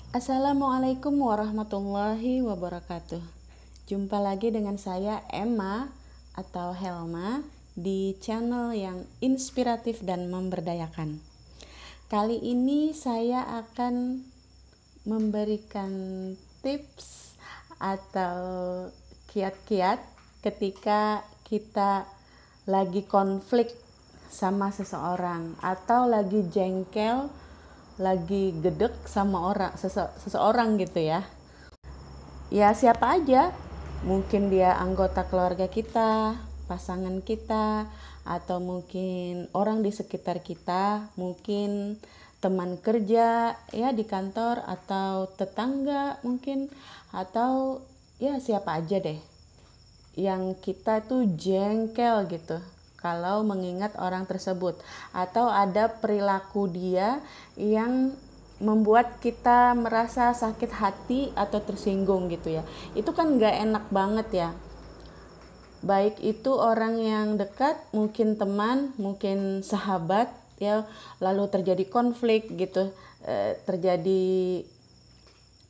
Assalamualaikum warahmatullahi wabarakatuh. Jumpa lagi dengan saya Emma atau Helma di channel yang inspiratif dan memberdayakan. Kali ini saya akan memberikan tips atau kiat-kiat ketika kita lagi konflik sama seseorang atau lagi jengkel, lagi gedek sama seseorang gitu ya. Ya siapa aja, mungkin dia anggota keluarga kita, pasangan kita, atau mungkin orang di sekitar kita, mungkin teman kerja ya di kantor, atau tetangga mungkin, atau ya siapa aja deh yang kita tuh jengkel gitu kalau mengingat orang tersebut, atau ada perilaku dia yang membuat kita merasa sakit hati atau tersinggung gitu ya. Itu kan gak enak banget ya, baik itu orang yang dekat, mungkin teman, mungkin sahabat ya, lalu terjadi konflik gitu, terjadi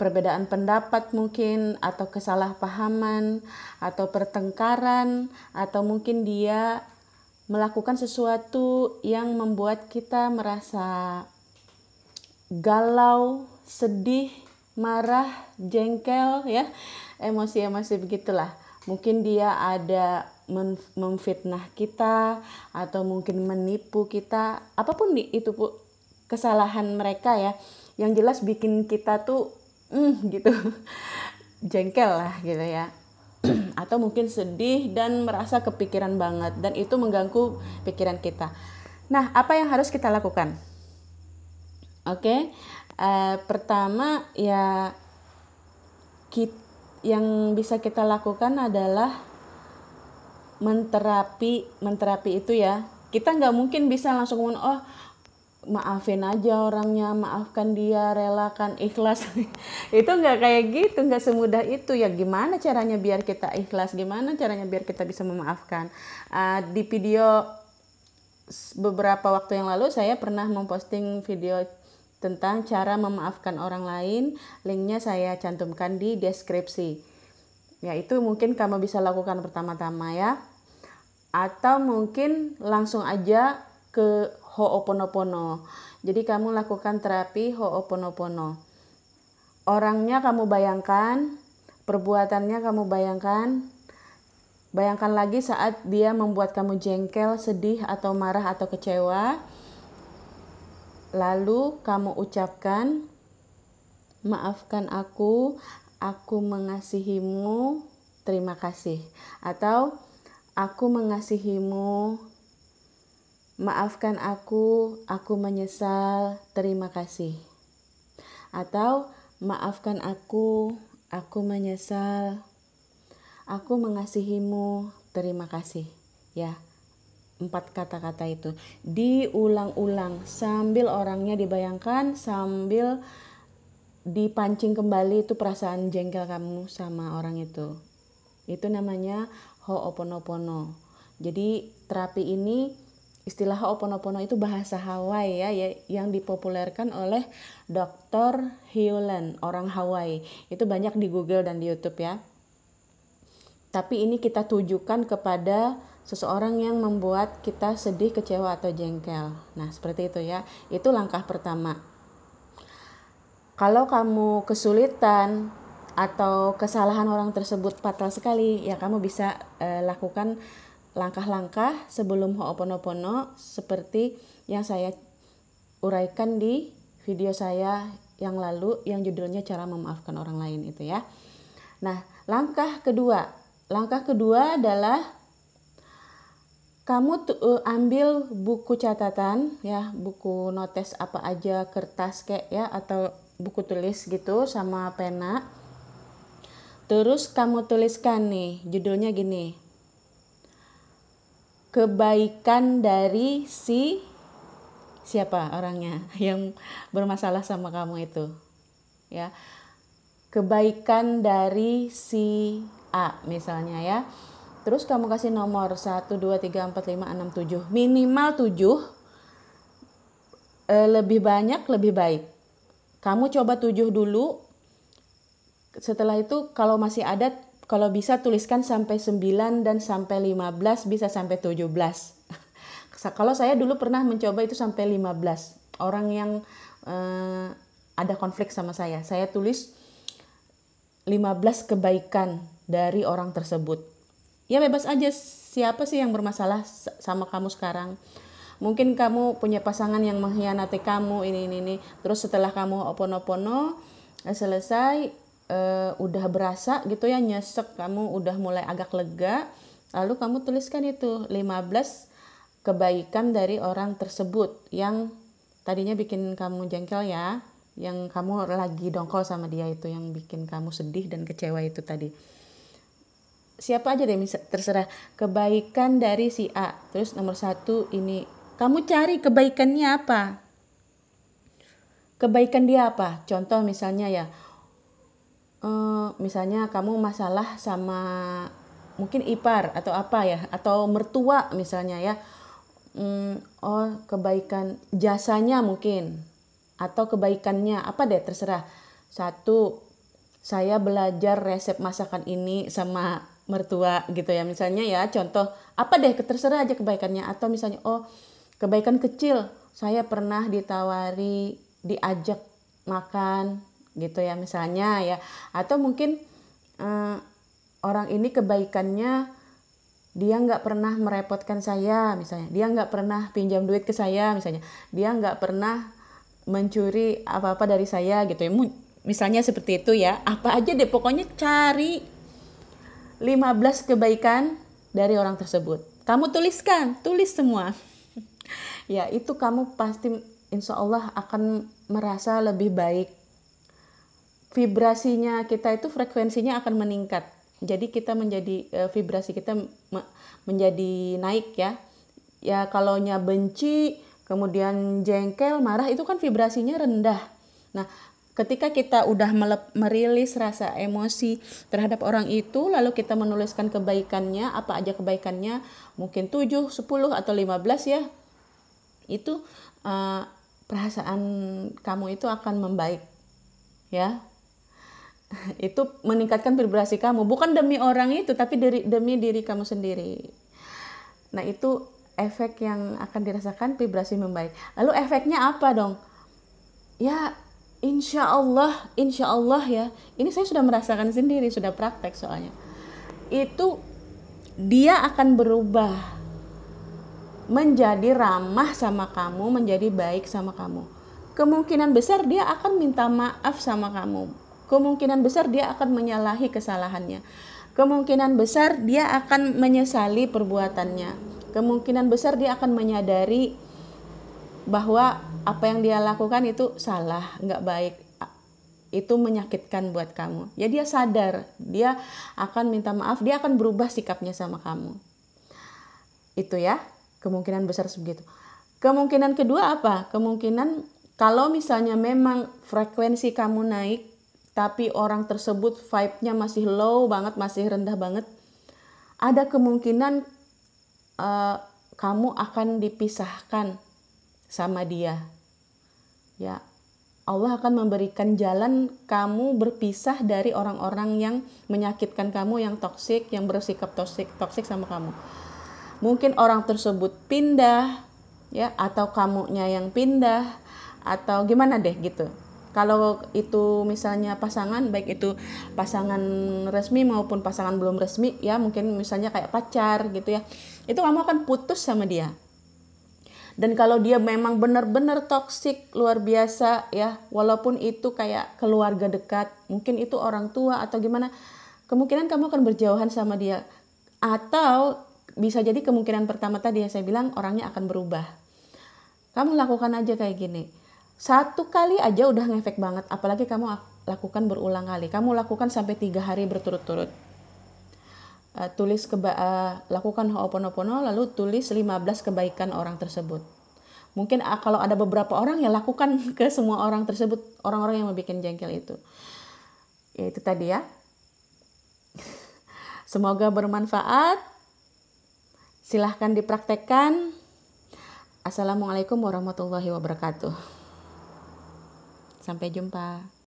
perbedaan pendapat mungkin, atau kesalahpahaman, atau pertengkaran, atau mungkin dia melakukan sesuatu yang membuat kita merasa galau, sedih, marah, jengkel ya, emosi-emosi begitulah. Mungkin dia ada memfitnah kita, atau mungkin menipu kita, apapun itu kesalahan mereka ya, yang jelas bikin kita tuh gitu jengkel lah gitu ya. Atau mungkin sedih dan merasa kepikiran banget, dan itu mengganggu pikiran kita. Nah, apa yang harus kita lakukan? Oke, pertama ya, yang bisa kita lakukan adalah menterapi itu ya. Kita nggak mungkin bisa langsung ngomong, oh maafin aja orangnya, maafkan dia, relakan, ikhlas. Itu nggak kayak gitu, nggak semudah itu ya. Gimana caranya biar kita ikhlas, gimana caranya biar kita bisa memaafkan? Di video beberapa waktu yang lalu saya pernah memposting video tentang cara memaafkan orang lain. Linknya saya cantumkan di deskripsi ya. Itu mungkin kamu bisa lakukan pertama-tama ya, atau mungkin langsung aja ke Ho'oponopono. Jadi kamu lakukan terapi Ho'oponopono. Orangnya kamu bayangkan, perbuatannya kamu bayangkan. Bayangkan lagi saat dia membuat kamu jengkel, sedih, atau marah, atau kecewa. Lalu kamu ucapkan, maafkan aku mengasihimu, terima kasih. Atau aku mengasihimu, maafkan aku menyesal, terima kasih. Atau maafkan aku menyesal, aku mengasihimu, terima kasih. Ya, 4 kata-kata itu diulang-ulang sambil orangnya dibayangkan, sambil dipancing kembali itu perasaan jengkel kamu sama orang itu. Itu namanya Ho'oponopono. Jadi terapi ini, istilah Ho'oponopono itu bahasa Hawaii ya, yang dipopulerkan oleh Dr. Hewlett, orang Hawaii. Itu banyak di Google dan di YouTube ya. Tapi ini kita tujukan kepada seseorang yang membuat kita sedih, kecewa, atau jengkel. Nah, seperti itu ya. Itu langkah pertama. Kalau kamu kesulitan atau kesalahan orang tersebut fatal sekali, ya kamu bisa lakukan langkah-langkah sebelum Ho'oponopono seperti yang saya uraikan di video saya yang lalu, yang judulnya cara memaafkan orang lain itu ya. Nah, langkah kedua adalah kamu ambil buku catatan ya, buku notes apa aja, kertas kayak ya, atau buku tulis gitu sama pena. Terus kamu tuliskan nih, judulnya gini, kebaikan dari siapa orangnya yang bermasalah sama kamu itu ya. Kebaikan dari si A misalnya ya. Terus kamu kasih nomor 1, 2, 3, 4, 5, 6, 7. Minimal 7. Lebih banyak lebih baik. Kamu coba 7 dulu. Setelah itu kalau masih ada, kalau bisa tuliskan sampai 9 dan sampai 15, bisa sampai 17. Kalau saya dulu pernah mencoba itu sampai 15. Orang yang ada konflik sama saya tulis 15 kebaikan dari orang tersebut. Ya bebas aja, siapa sih yang bermasalah sama kamu sekarang? Mungkin kamu punya pasangan yang mengkhianati kamu, ini. Terus setelah kamu oponopono, selesai, udah berasa gitu ya, nyesek, kamu udah mulai agak lega. Lalu kamu tuliskan itu 15 kebaikan dari orang tersebut yang tadinya bikin kamu jengkel ya, yang kamu lagi dongkol sama dia itu, yang bikin kamu sedih dan kecewa itu tadi. Siapa aja deh, terserah, kebaikan dari si A. Terus nomor 1 ini, kamu cari kebaikannya apa? Kebaikan dia apa? Contoh misalnya ya, misalnya kamu masalah sama mungkin ipar atau apa ya, atau mertua misalnya ya. Kebaikan jasanya mungkin, atau kebaikannya apa deh, terserah. 1, saya belajar resep masakan ini sama mertua gitu ya, misalnya ya, contoh apa deh, terserah aja kebaikannya. Atau misalnya kebaikan kecil, saya pernah diajak makan gitu ya misalnya ya. Atau mungkin orang ini kebaikannya dia nggak pernah merepotkan saya misalnya, dia nggak pernah pinjam duit ke saya misalnya, dia nggak pernah mencuri apa-apa dari saya gitu ya, misalnya seperti itu ya. Apa aja deh, pokoknya cari 15 kebaikan dari orang tersebut, kamu tulis semua. Ya itu kamu pasti insya Allah akan merasa lebih baik. Vibrasinya kita itu, frekuensinya akan meningkat. Jadi kita menjadi vibrasi kita menjadi naik ya. Ya kalaunya benci, kemudian jengkel, marah, itu kan vibrasinya rendah. Nah, ketika kita udah merilis rasa emosi terhadap orang itu, lalu kita menuliskan kebaikannya, apa aja kebaikannya, mungkin 7, 10 atau 15 ya. Itu perasaan kamu itu akan membaik ya. Itu meningkatkan vibrasi kamu, bukan demi orang itu, tapi demi diri kamu sendiri. Nah itu efek yang akan dirasakan, vibrasi membaik. Lalu efeknya apa dong? Ya insya Allah ya, ini saya sudah merasakan sendiri, sudah praktek soalnya. Itu dia akan berubah menjadi ramah sama kamu, menjadi baik sama kamu. Kemungkinan besar dia akan minta maaf sama kamu. Kemungkinan besar dia akan menyalahi kesalahannya. Kemungkinan besar dia akan menyesali perbuatannya. Kemungkinan besar dia akan menyadari bahwa apa yang dia lakukan itu salah, nggak baik, itu menyakitkan buat kamu. Ya dia sadar, dia akan minta maaf, dia akan berubah sikapnya sama kamu. Itu ya, kemungkinan besar sebegitu. Kemungkinan kedua apa? Kemungkinan kalau misalnya memang frekuensi kamu naik, tapi orang tersebut vibe-nya masih low banget, masih rendah banget, ada kemungkinan kamu akan dipisahkan sama dia. Ya, Allah akan memberikan jalan kamu berpisah dari orang-orang yang menyakitkan kamu, yang toksik, yang bersikap toksik sama kamu. Mungkin orang tersebut pindah, ya, atau kamunya yang pindah, atau gimana deh gitu. Kalau itu misalnya pasangan, baik itu pasangan resmi maupun pasangan belum resmi ya, mungkin misalnya kayak pacar gitu ya, itu kamu akan putus sama dia. Dan kalau dia memang benar-benar toksik luar biasa ya, walaupun itu kayak keluarga dekat, mungkin itu orang tua atau gimana, kemungkinan kamu akan berjauhan sama dia. Atau bisa jadi kemungkinan pertama tadi yang saya bilang, orangnya akan berubah. Kamu lakukan aja kayak gini. 1 kali aja udah ngefek banget, apalagi kamu lakukan berulang kali. Kamu lakukan sampai 3 hari berturut-turut. Lakukan Ho'oponopono, lalu tulis 15 kebaikan orang tersebut. Mungkin kalau ada beberapa orang, ya lakukan ke semua orang tersebut, orang-orang yang membuat jengkel itu. Ya itu tadi ya. Semoga bermanfaat. Silahkan dipraktekkan. Assalamualaikum warahmatullahi wabarakatuh. Sampai jumpa.